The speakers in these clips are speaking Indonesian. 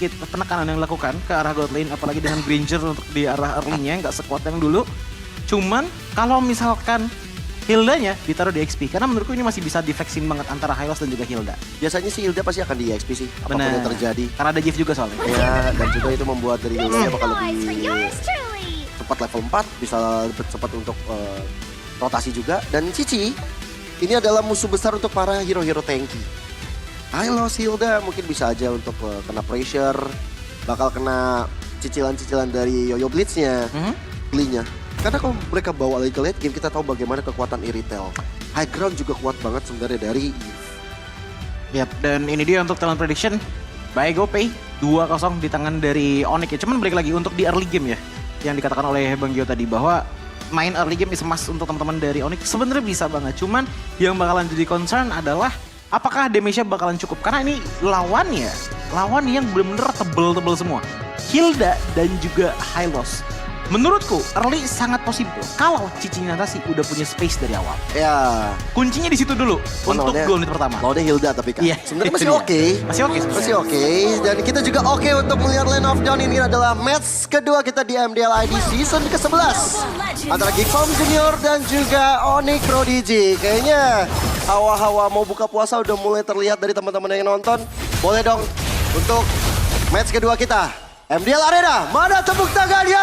sedikit penekanan yang dilakukan ke arah god lane, apalagi dengan Granger untuk di arah early-nya nggak sekuat yang dulu. Cuman kalau misalkan Hilda-nya ditaruh di XP, karena menurutku ini masih bisa deflexin banget antara Hylos dan juga Hilda. Biasanya sih Hilda pasti akan di XP sih, apapun yang terjadi. Karena ada Jeff juga soalnya. Ya, dan juga itu membuat dari Hilda bakal lebih cepat level 4, bisa lebih cepat untuk rotasi juga. Dan Cici, ini adalah musuh besar untuk para hero-hero tanky. Hylos, Hilda mungkin bisa aja untuk kena pressure, bakal kena cicilan-cicilan dari Yoyo Blitz-nya, belinya. Karena kalau mereka bawa lagi ke late game, kita tahu bagaimana kekuatan Iritel. High ground juga kuat banget sebenarnya dari Eve. Yap, dan ini dia untuk talent prediction. By GoPay, 2-0 di tangan dari Onyx ya. Cuman balik lagi untuk di early game ya. Yang dikatakan oleh Bang Gio tadi bahwa main early game is must untuk teman-teman dari Onyx. Sebenarnya bisa banget. Cuman yang bakalan jadi concern adalah apakah damage-nya bakalan cukup. Karena ini lawan yang benar-benar tebel-tebel semua. Hilda dan juga Hylos. Menurutku, early sangat possible kalau Cici Natasi udah punya space dari awal. Ya. Kuncinya di situ dulu untuk 2 menit pertama. Lawannya Hilda tapi kan. Iya, sebenarnya itu masih dia. oke. Masih oke. Dan kita juga oke untuk melihat Lane of Dawn. Ini adalah match kedua kita di MDL ID season ke-11. Antara Geek Farm Junior dan juga Onyx Prodigy. Kayaknya hawa-hawa mau buka puasa udah mulai terlihat dari teman-teman yang nonton. Boleh dong untuk match kedua kita. MDL Arena, mana tepuk tangannya?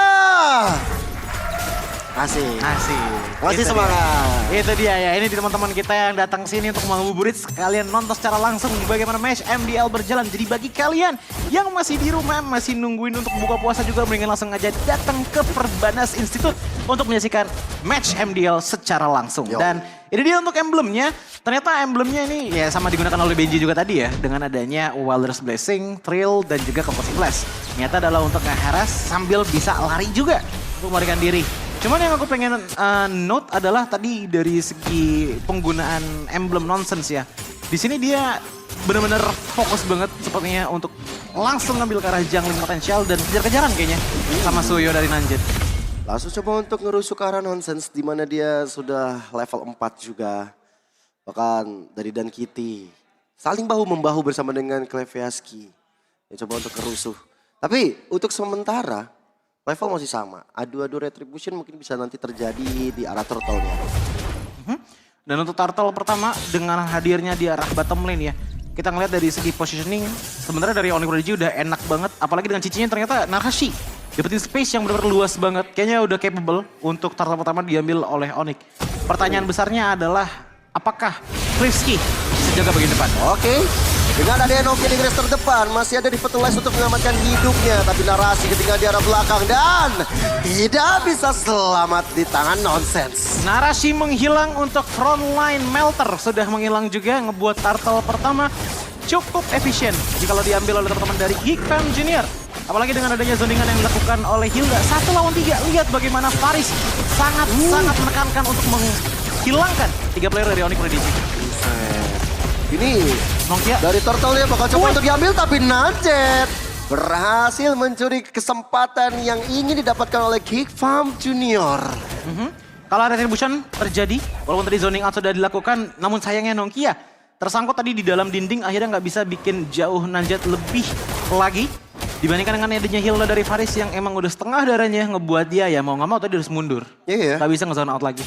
Asik. Masih semangat. Itu dia ya, ini teman-teman kita yang datang sini untuk mengabuburit sekalian nonton secara langsung bagaimana match MDL berjalan. Jadi bagi kalian yang masih di rumah, masih nungguin untuk buka puasa juga, mendingan langsung aja datang ke Perbanas Institute untuk menyaksikan match MDL secara langsung. Dan ini dia untuk emblemnya. Ternyata emblemnya ini ya sama digunakan oleh Benji juga tadi ya. Dengan adanya Wilder's Blessing, Thrill, dan juga Convulsive Blast. Ternyata adalah untuk nge-harass sambil bisa lari juga untuk melarikan diri. Cuman yang aku pengen note adalah tadi dari segi penggunaan emblem nonsense ya. Di sini dia benar-benar fokus banget sepertinya untuk langsung ngambil ke arah jungling potensial dan kejar-kejaran kayaknya sama Suyo dari Nanjet. Langsung coba untuk ngerusuk ke arah nonsense di mana dia sudah level 4 juga. Bahkan dari Dan Kitty saling bahu-membahu bersama dengan Kleviaski. Ya coba untuk kerusuh. Tapi untuk sementara level masih sama. Adu-adu retribution mungkin bisa nanti terjadi di arah turtle-nya. Dan untuk turtle pertama dengan hadirnya di arah bottom lane ya. Kita ngeliat dari segi positioning sebenarnya dari Onyx Prodigy udah enak banget. Apalagi dengan cicinya ternyata Narashi. Dapetin space yang benar-benar luas banget. Kayaknya udah capable untuk turtle pertama diambil oleh Onyx. Pertanyaan besarnya adalah apakah Frisky bisa jaga bagian depan? Oke. Dengan ada Enoki di garis terdepan, masih ada di Fertilize untuk menyelamatkan hidupnya. Tapi Narasi ketika di arah belakang dan tidak bisa selamat di tangan nonsense. Narasi menghilang untuk frontline Melter. Sudah menghilang juga, ngebuat turtle pertama cukup efisien jika diambil oleh teman-teman dari Geek Fam Junior. Apalagi dengan adanya zoningan yang dilakukan oleh Hilda. 1 lawan 3, lihat bagaimana Faris sangat menekankan untuk menghilangkan 3 player dari Onyx Prodigy. Ini Nongkia dari turtle-nya bakal coba untuk diambil, tapi Nanjet berhasil mencuri kesempatan yang ingin didapatkan oleh Geek Farm Junior. Kalau retribution terjadi, walaupun tadi zoning out sudah dilakukan, namun sayangnya Nongkia tersangkut tadi di dalam dinding, akhirnya nggak bisa bikin jauh Nanjet lebih lagi. Dibandingkan dengan adanya Hilda dari Faris yang emang udah setengah darahnya, ngebuat dia ya mau nggak mau tadi harus mundur. Iya. Nggak bisa nge-zone out lagi.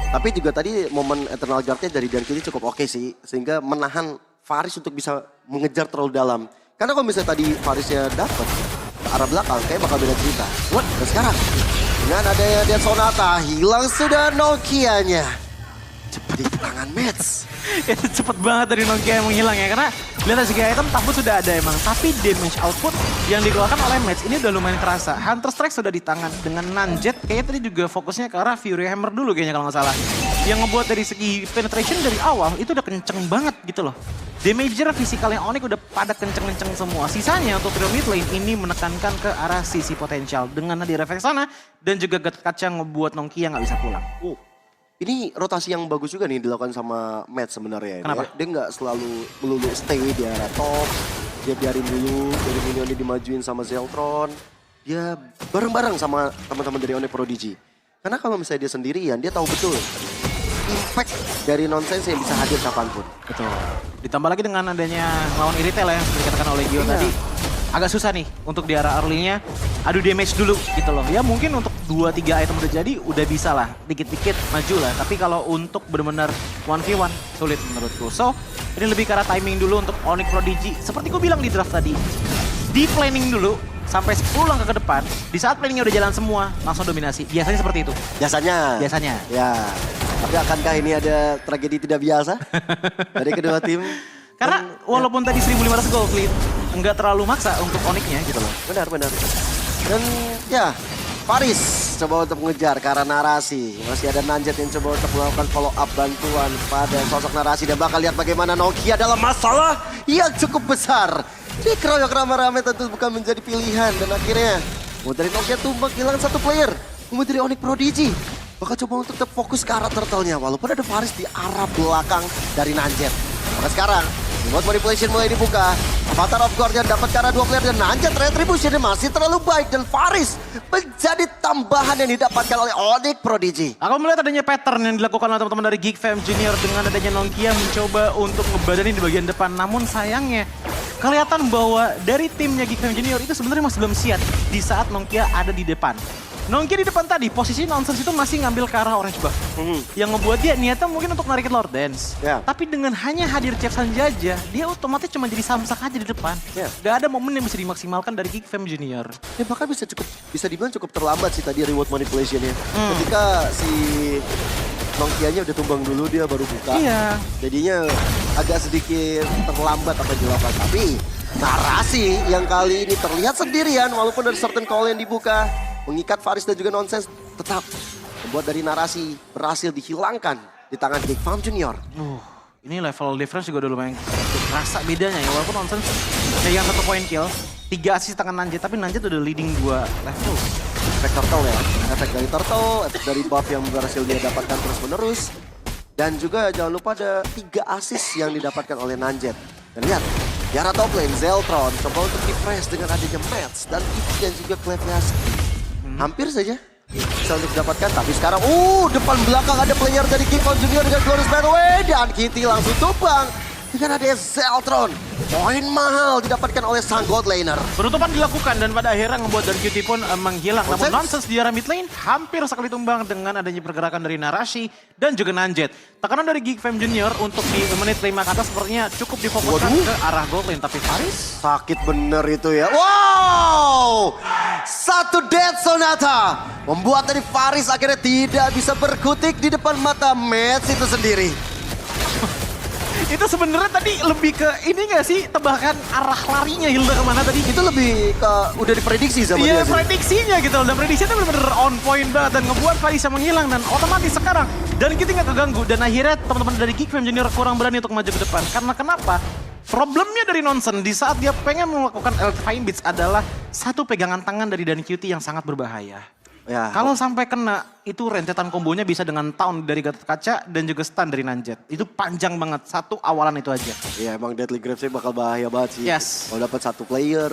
Tapi juga tadi momen Eternal Guard-nya dari Dan Kitty cukup oke sih. Sehingga menahan Faris untuk bisa mengejar terlalu dalam. Karena kalau misalnya tadi Farisnya dapet ke arah belakang, kayak bakal beda cerita. Dan sekarang dengan adanya Death Sonata, hilang sudah Nokia-nya. Cepat di tangan Mets. Itu cepet banget dari Nokia yang menghilang ya. Karena lihat segi item tabut sudah ada emang. Tapi damage output yang dikeluarkan oleh Mets ini udah lumayan terasa. Hunter Strike sudah di tangan dengan Nanjet. Kayaknya tadi juga fokusnya ke arah Fury Hammer dulu kayaknya kalau nggak salah. Yang ngebuat dari segi penetration dari awal itu udah kenceng banget gitu loh. Damager fisikalnya Onyx udah pada kenceng-kenceng semua. Sisanya untuk trio mid lane ini menekankan ke arah sisi potensial. Dengan di refleks sana dan juga Gatot Kaca ngebuat Nokia nggak bisa pulang. Ini rotasi yang bagus juga nih dilakukan sama Matt sebenarnya. Kenapa? Dia nggak selalu melulu stay di arah top. Dia biarin dulu, dari minionnya dimajuin sama Zeltron. Dia bareng-bareng sama teman-teman dari Onyx Prodigy. Karena kalau misalnya dia sendirian, dia tahu betul impact dari nonsense yang bisa hadir kapanpun. Betul. Ditambah lagi dengan adanya lawan Iritel ya, yang seperti dikatakan oleh Gio tadi. agak susah nih untuk di arah early-nya adu damage dulu gitu loh. Ya mungkin untuk 2-3 item udah jadi udah bisa lah dikit-dikit maju lah. Tapi kalau untuk benar-benar 1v1 sulit menurutku. So ini lebih ke arah timing dulu untuk Onyx Prodigy. Seperti gue bilang di draft tadi, di planning dulu sampai 10 langkah ke depan. Di saat planningnya udah jalan semua langsung dominasi. Biasanya seperti itu. Biasanya. Ya, tapi akankah ini ada tragedi tidak biasa dari kedua tim? Karena walaupun tadi 1500 gold lead, enggak terlalu maksa untuk Onyx-nya gitu loh. Benar. Dan ya, Faris coba untuk mengejar ke arah narasi. Masih ada Nanjet yang coba untuk melakukan follow up bantuan pada sosok narasi. Dan bakal lihat bagaimana Nokia dalam masalah yang cukup besar. Dikeroyok rame-rame tentu bukan menjadi pilihan. Dan akhirnya, dari Nokia tumbang kehilangan satu player. Kemudian dari Onyx Prodigy bakal coba untuk tetap fokus ke arah turtle-nya. Walaupun ada Faris di arah belakang dari Nanjet. Maka sekarang, remote manipulation mulai dibuka. Avatar of Guardian dapat cara 2 player dan Nanjet retribution masih terlalu baik. Dan Faris menjadi tambahan yang didapatkan oleh Onyx Prodigy. Aku melihat adanya pattern yang dilakukan oleh teman-teman dari Geek Fam Junior dengan adanya Nokia mencoba untuk ngebadanin di bagian depan. Namun sayangnya, kelihatan bahwa dari timnya Geek Fam Junior itu sebenarnya masih belum siap di saat Nokia ada di depan. Nokia di depan tadi, posisi Nonsense itu masih ngambil ke arah orange buff. Yang ngebuat dia niatnya mungkin untuk narikin Lord Dance. Tapi dengan hanya hadir Chef Sanjaja, dia otomatis cuma jadi samsak aja di depan. Gak ada momen yang bisa dimaksimalkan dari Geek Fam Junior. Ya bahkan bisa dibilang cukup terlambat sih tadi reward manipulation-nya. Ketika si Nokia-nya udah tumbang dulu, dia baru buka. Jadinya agak sedikit terlambat apa yang dilakukan. Tapi narasi yang kali ini terlihat sendirian walaupun dari certain call yang dibuka. Mengikat Faris dan juga Nonsense tetap membuat dari narasi berhasil dihilangkan di tangan Geek Fam Junior. Ini level difference juga udah lumayan kerasa bedanya ya. Walaupun Nonsense yang 1 point kill, 3 assist tangan Nanjet, tapi Nanjet udah leading 2 level. Efek turtle ya, efek dari turtle, efek dari buff yang berhasil dia dapatkan terus menerus. Dan juga jangan lupa ada 3 assist yang didapatkan oleh Nanjet. Dan lihat, di arah top lane, Zeltron coba untuk di-press dengan adanya Mats dan Kitty dan juga Kleviaski. Hampir saja bisa untuk didapatkan, tapi sekarang depan belakang ada player dari Geek Fam Junior dengan Glorious Battleway dan Kitty langsung tumbang dengan adanya Zeltron. Poin mahal didapatkan oleh sang God Laner. Penutupan dilakukan dan pada akhirnya ngebuat dari Kitty pun menghilang. Namun Nonsense di arah mid lane hampir sekali tumbang dengan adanya pergerakan dari Narashi dan juga Nanjet. Tekanan dari Geek Fam Junior untuk di menit 5 ke atas sepertinya cukup difokuskan ke arah gold lane. Tapi Faris sakit bener itu ya. Wow! Satu Death Sonata membuat dari Faris akhirnya tidak bisa berkutik di depan mata Mets itu sendiri. Itu sebenarnya tadi lebih ke ini gak sih, tebakan arah larinya Hilda kemana tadi? Itu lebih ke udah diprediksi sama dia Iya, sih. prediksinya gitu loh. Dan prediksinya bener-bener on point banget dan ngebuat Faris menghilang dan otomatis sekarang. Dan kita nggak keganggu dan akhirnya teman-teman dari Geek Fam Junior kurang berani untuk maju ke depan. Karena kenapa? Problemnya dari Nonsense di saat dia pengen melakukan Electrifying Beats adalah satu pegangan tangan dari Dan Cutie yang sangat berbahaya. Ya. Kalau sampai kena, itu rentetan kombonya bisa dengan taunt dari Gatot Kaca dan juga stun dari Nanjet. Itu panjang banget, satu awalan itu aja. Iya emang Deadly Graves-nya bakal bahaya banget sih. Kalau dapat 1 player,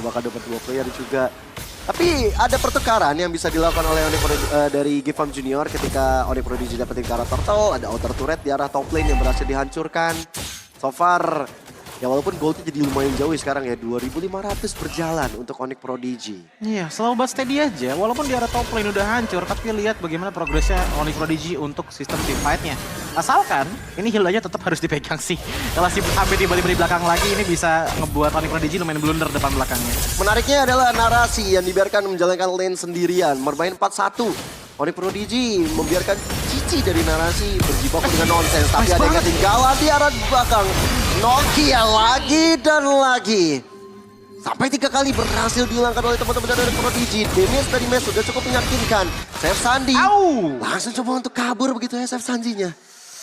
bakal dapat 2 player juga. Tapi ada pertukaran yang bisa dilakukan oleh dari Geek Fam Junior ketika Onyx Prodigy dapetin ke arah turtle, ada outer turret di arah top lane yang berhasil dihancurkan. So far, ya walaupun goldnya jadi lumayan jauh ya sekarang ya, 2.500 berjalan untuk Onyx Prodigy. Iya, slow but steady aja. Walaupun di arah top lane udah hancur, tapi lihat bagaimana progresnya Onyx Prodigy untuk sistem team fight-nya. Asalkan, ini heal aja tetap harus dipegang sih. Kalau sampai tiba-tiba di belakang lagi, ini bisa ngebuat Onyx Prodigy lumayan blunder depan belakangnya. Menariknya adalah narasi yang dibiarkan menjalankan lane sendirian, bermain 4-1. Onyx Prodigy membiarkan Cici dari narasi berjibaku dengan Nonsense. Tapi ada yang ketinggalan di arah belakang. Nokia lagi dan lagi. Sampai 3 kali berhasil dihilangkan oleh teman-teman dari Prodigy. Damage dari Mes sudah cukup meyakinkan. Chef Sandi langsung coba untuk kabur begitu ya Chef Sandinya.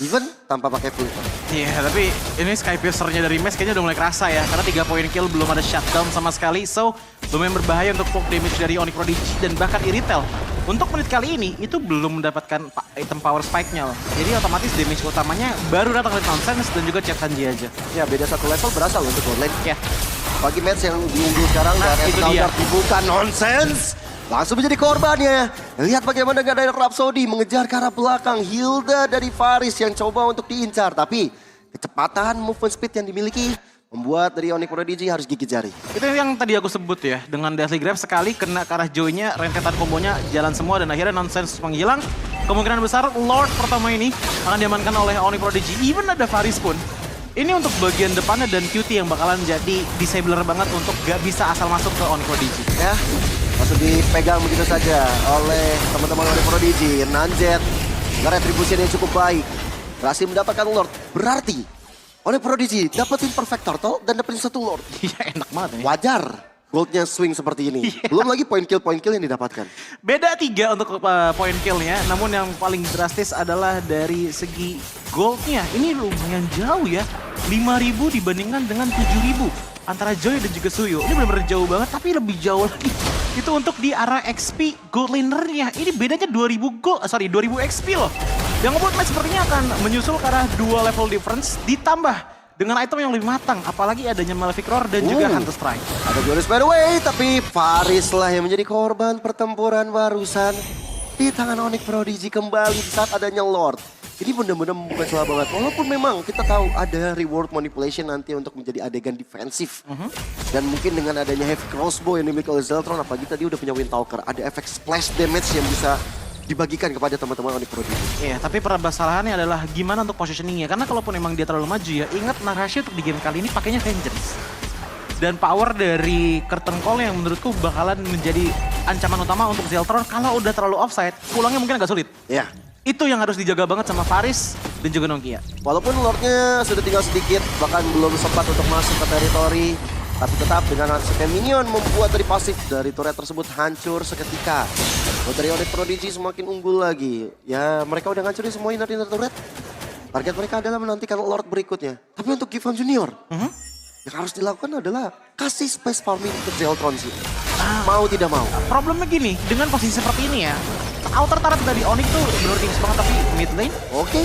Even tanpa pakai filter. Iya, tapi ini Skypiercer-nya dari Mes kayaknya udah mulai kerasa ya. Karena 3 poin kill belum ada shutdown sama sekali. So, lumayan berbahaya untuk poke damage dari Onyx Prodigy dan bahkan Iritel. Untuk menit kali ini, itu belum mendapatkan item power spike-nya loh. Jadi otomatis damage utamanya baru datang dari Nonsense dan juga Chef Sanji aja. Ya, beda 1 level berasal untuk gold lane. Ya. Bagi match yang diunggul sekarang, dan itu dia. dibuka Nonsense. Langsung menjadi korbannya. Lihat bagaimana gak ada Rhapsody mengejar ke arah belakang. Hilda dari Faris yang coba untuk diincar. Tapi kecepatan movement speed yang dimiliki Membuat dari Onyx Prodigy harus gigit jari. Itu yang tadi aku sebut ya, dengan Deathly Grab sekali kena ke arah Joy-nya, rentetan kombonya jalan semua dan akhirnya Nonsense menghilang. Kemungkinan besar Lord pertama ini akan diamankan oleh Onyx Prodigy, even ada Faris pun. Ini untuk bagian depannya dan QT yang bakalan jadi disabler banget untuk gak bisa asal masuk ke Onyx Prodigy. Ya, langsung dipegang begitu saja oleh teman-teman Onyx Prodigy. Nanjet, retribusi yang cukup baik. Berhasil mendapatkan Lord, berarti Onyx Prodigy dapetin perfect turtle dan dapetin satu Lord. Iya enak banget ini. Wajar goldnya swing seperti ini. Belum lagi point kill yang didapatkan. Beda 3 untuk point killnya, namun yang paling drastis adalah dari segi goldnya. Ini lumayan jauh ya, 5.000 dibandingkan dengan 7.000. Antara Joy dan juga Suyo, ini benar-benar jauh banget, tapi lebih jauh lagi. Itu untuk di arah XP gold lanernya. Ini bedanya 2.000 XP loh. Yang ngebuat match sepertinya akan menyusul ke arah 2 level difference, ditambah dengan item yang lebih matang. Apalagi adanya Malefic Roar dan juga Hunter Strike. Ada Joris by the way, tapi Faris lah yang menjadi korban pertempuran barusan. Di tangan Onyx Prodigy kembali saat adanya Lord. Ini benar-benar membuka celah banget. Walaupun memang kita tahu ada reward manipulation nanti untuk menjadi adegan defensif. Dan mungkin dengan adanya heavy crossbow yang dimiliki oleh Zeltron, apalagi tadi udah punya Windtalker. Ada efek splash damage yang bisa dibagikan kepada teman-teman Onyx Prodigy. Iya, tapi permasalahannya adalah gimana untuk positioningnya. Karena kalaupun emang dia terlalu maju ya, ingat Narasha untuk di game kali ini pakainya Vengeance. Dan power dari Curtain Call yang menurutku bakalan menjadi ancaman utama untuk Zeltron. Kalau udah terlalu offside, pulangnya mungkin agak sulit. Ya. Itu yang harus dijaga banget sama Faris dan juga Nongkia. Walaupun Lordnya sudah tinggal sedikit, bahkan belum sempat untuk masuk ke teritori. Tapi tetap dengan sekian minion membuat dari pasif dari turret tersebut hancur seketika. Buat dari Onyx Prodigy semakin unggul lagi. Ya mereka udah ngancurin semua inner turret. Target mereka adalah menantikan Lord berikutnya. Tapi untuk Gifam Junior, yang harus dilakukan adalah kasih space farming ke Zeltron sih. Mau tidak mau. Problemnya gini, dengan posisi seperti ini ya, outer turret dari Onyx tuh benar tipis banget, tapi mid lane. Oke.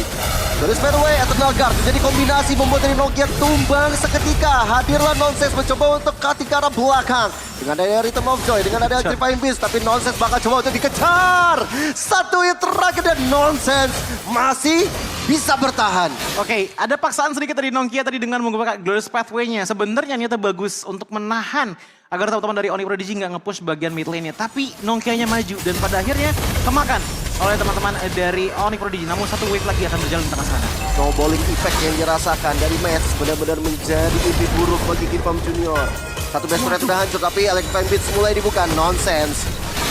Dari Spareway atau Nagar jadi kombinasi membuat dari Nokia tumbang seketika. Hadirlah Nonsense mencoba untuk cutting ke arah belakang. Dengan adanya Rhythm of Joy, dengan adanya Trifine Beast, tapi Nonsense bakal coba untuk dikejar. Satu yang terakhir dan Nonsense masih bisa bertahan. Oke, ada paksaan sedikit dari Nongkia tadi dengan menggunakan Glorious Pathway-nya. Sebenarnya niatnya bagus untuk menahan agar teman-teman dari Onyx Prodigy nggak nge-push bagian mid lane-nya. Tapi Nongkia-nya maju dan pada akhirnya kemakan oleh teman-teman dari Onyx Prodigy. Namun satu wave lagi akan berjalan di tengah sana. Snowballing effect yang dirasakan dari match benar-benar menjadi mimpi buruk bagi Gifam Junior. Satu best turret sudah hancur tapi Electrifying Beats mulai dibuka. Nonsense.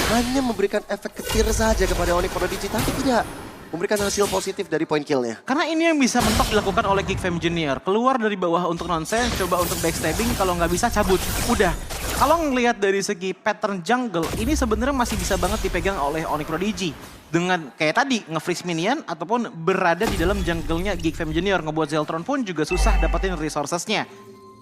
Hanya memberikan efek ketir saja kepada Onyx Prodigy tapi tidak memberikan hasil positif dari point kill-nya. Karena ini yang bisa mentok dilakukan oleh Geek Fam Junior. Keluar dari bawah untuk Nonsense, coba untuk backstabbing, kalau nggak bisa cabut. Udah. Kalau ngelihat dari segi pattern jungle, ini sebenarnya masih bisa banget dipegang oleh Onyx Prodigy. Dengan kayak tadi, nge-freeze minion ataupun berada di dalam jungle-nya Geek Fam Junior. Ngebuat Zeltron pun juga susah dapetin resources-nya.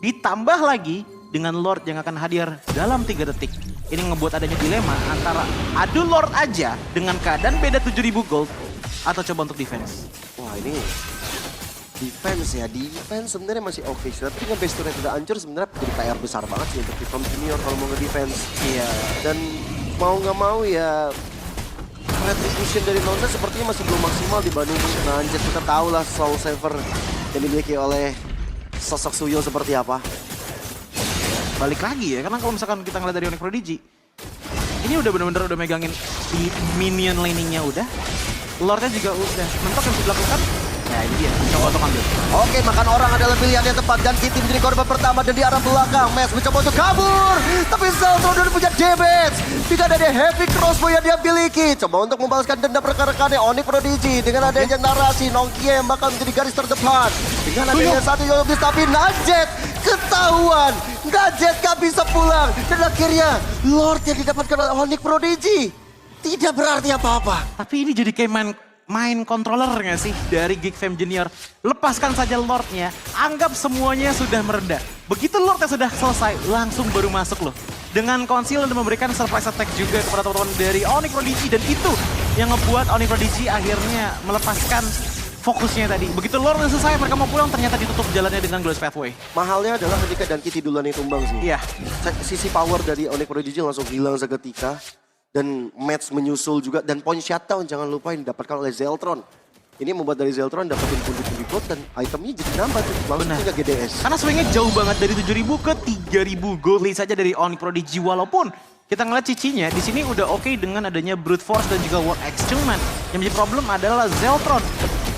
Ditambah lagi dengan Lord yang akan hadir dalam 3 detik. Ini ngebuat adanya dilema antara adu Lord aja dengan keadaan beda 7.000 gold atau coba untuk defense. Wah ini defense ya, defense sebenarnya masih oke sih. Tapi dengan base turret udah hancur sebenarnya jadi PR besar banget sih untuk Gifam Junior kalau mau nge-defense. Iya. Dan mau nggak mau ya retribution dari Nonsense sepertinya masih belum maksimal dibanding Nanjet. Kita tahu lah Soul Saver yang dimiliki oleh sosok Suyo seperti apa. Balik lagi ya, karena kalau misalkan kita ngeliat dari Onyx Prodigy, ini udah bener-bener udah megangin di minion laning-nya udah. Lordnya juga udah mentok yang bisa dilakukan. Ya ini dia, coba untuk ambil. Oke, makan orang adalah pilihan yang tepat dan Kitty menjadi korban pertama dan di arah belakang. Mes mencoba untuk kabur, tapi Zeltron udah punya damage. Tidak ada heavy crossbow yang dia miliki. Coba untuk membalaskan dendam rekan-rekannya Onyx Prodigy dengan adanya narasi Nongkia yang bakal menjadi garis terdepan. Dengan adanya satu yang lebih tapi Nanjet ketahuan. Nanjet gak bisa pulang dan akhirnya Lord yang didapatkan oleh Onyx Prodigy tidak berarti apa-apa. Tapi ini jadi kayak main controller nggak sih dari Geek Fam Junior? Lepaskan saja Lordnya, anggap semuanya sudah meredah. Begitu Lordnya sudah selesai, langsung baru masuk loh. Dengan conceal dan memberikan surprise attack juga kepada teman-teman dari Onyx Prodigy. Dan itu yang ngebuat Onyx Prodigy akhirnya melepaskan fokusnya tadi. Begitu Lordnya selesai, mereka mau pulang, ternyata ditutup jalannya dengan Glorious Pathway. Mahalnya adalah ketika dan Kitty duluan yang tumbang sih. Iya. Sisi power dari Onyx Prodigy langsung hilang seketika. Dan match menyusul juga. Dan point shutdown jangan lupa yang didapatkan oleh Zeltron. Ini membuat dari Zeltron dapetin pundi-pundi gold dan itemnya jadi nambah tuh. Langsung Benar. punya GDS. Karena swingnya jauh banget dari 7.000 ke 3.000 gold lead saja dari Onyx Prodigy. Walaupun kita ngeliat cicinya di sini udah oke dengan adanya Brute Force dan juga World X. Cuman yang menjadi problem adalah Zeltron.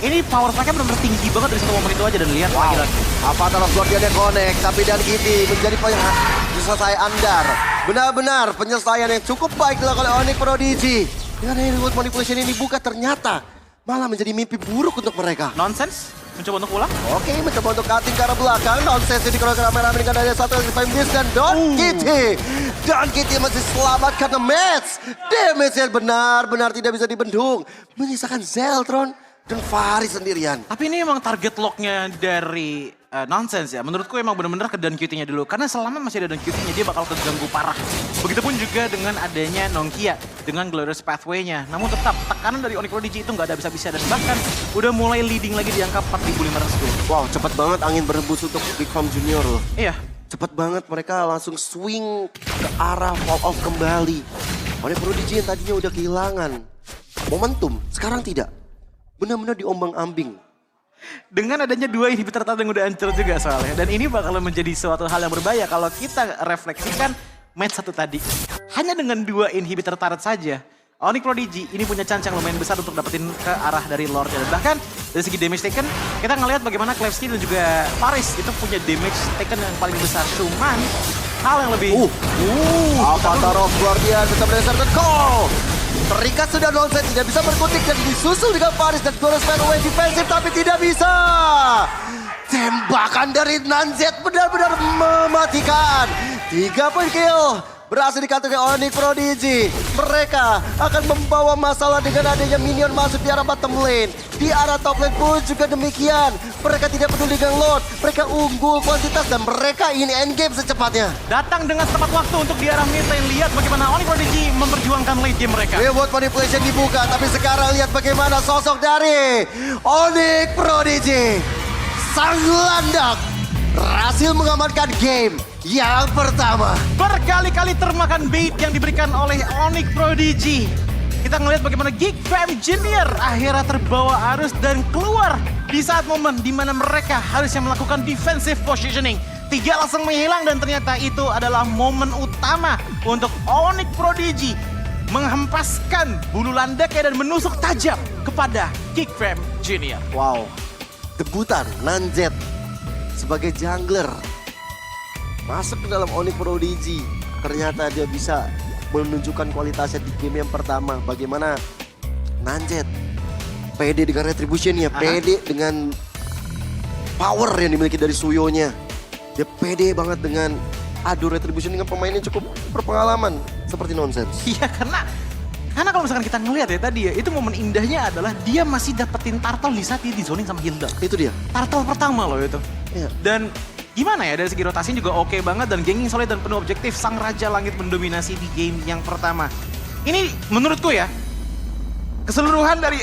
Ini power stack-nya benar-benar tinggi banget dari satu momen itu aja dan lihat lagi-lagi. Avatar of Guardian-nya connect, tapi dan Kitty menjadi penyelesaian andar. Benar-benar penyelesaian yang cukup baik dilakukan oleh Onyx Prodigy. Dengan reward manipulation ini buka ternyata malah menjadi mimpi buruk untuk mereka. Nonsense, mencoba untuk pulang. Oke, mencoba untuk cutting ke arah belakang. Nonsense di kamera dengan adanya satu extreme disc dan Don Kitty. Don Kitty masih selamat karena match. Damage-nya benar-benar tidak bisa dibendung. Menyisakan Zeltron dan Faris sendirian. Tapi ini emang target lock-nya dari Nonsense ya. Menurutku emang benar-benar ke Don Cutie-nya dulu. Karena selama masih ada Don Cutie-nya dia bakal keganggu parah. Begitupun juga dengan adanya Nongkia dengan Glorious Pathway-nya. Namun tetap tekanan dari Onyx Prodigy itu nggak ada bisa-bisa. Dan bahkan udah mulai leading lagi di angka 4.500 gold. Wow, cepat banget angin berembus untuk Big Farm Junior loh. Iya. Cepat banget mereka langsung swing ke arah fall off kembali. Onyx Prodigy yang tadinya udah kehilangan momentum, sekarang tidak. Benar-benar diombang-ambing. Dengan adanya 2 inhibitor turret yang udah hancur juga soalnya. Dan ini bakal menjadi suatu hal yang berbahaya kalau kita refleksikan match satu tadi. Hanya dengan 2 inhibitor turret saja, Onyx Prodigy ini punya chance yang lumayan besar untuk dapetin ke arah dari Lord. Dan bahkan dari segi damage taken, kita ngelihat bagaimana Clefsty dan juga Paris itu punya damage taken yang paling besar. Cuman hal yang lebih... Avatar of Guardian tetap berdasarkan call. Terikat sudah Nonsense, tidak bisa berkutik dan disusul dengan Paris dan Glorious Pathway defensif tapi tidak bisa. Tembakan dari Nanzet benar-benar mematikan. 3 point kill berhasil dikantongi Onyx Prodigy. Mereka akan membawa masalah dengan adanya minion masuk di arah bottom lane. Di arah top lane pun juga demikian. Mereka tidak peduli dengan load. Mereka unggul kuantitas dan mereka ini endgame secepatnya. Datang dengan tepat waktu untuk di arah mid lane. Lihat bagaimana Onyx Prodigy memperjuangkan late game mereka. Reward manipulation dibuka, tapi sekarang lihat bagaimana sosok dari Onyx Prodigy. Sang landak berhasil mengamankan game yang pertama. Berkali-kali termakan bait yang diberikan oleh Onyx Prodigy. Kita ngelihat bagaimana Geek Fam Junior akhirnya terbawa arus dan keluar di saat momen di mana mereka harusnya melakukan defensive positioning. 3 langsung menghilang dan ternyata itu adalah momen utama untuk Onyx Prodigy menghempaskan bulu landaknya dan menusuk tajam kepada Geek Fam Junior. Wow, debutan Nanzet sebagai jungler masuk ke dalam Onyx Prodigy. Ternyata dia bisa menunjukkan kualitasnya di game yang pertama. Bagaimana Nanzet pede dengan retributionnya, pede dengan power yang dimiliki dari Suyonya. Dia pede banget dengan adu retribution dengan pemain yang cukup berpengalaman seperti Nonsense. Iya, karena kalau misalkan kita ngelihat ya tadi ya, itu momen indahnya adalah dia masih dapetin turtle di saat dia dizonin sama Hilda. Itu dia. Turtle pertama loh itu. Iya. Dan gimana ya, dari segi rotasi juga oke banget dan ganging solid dan penuh objektif. Sang Raja Langit mendominasi di game yang pertama. Ini menurutku ya, keseluruhan dari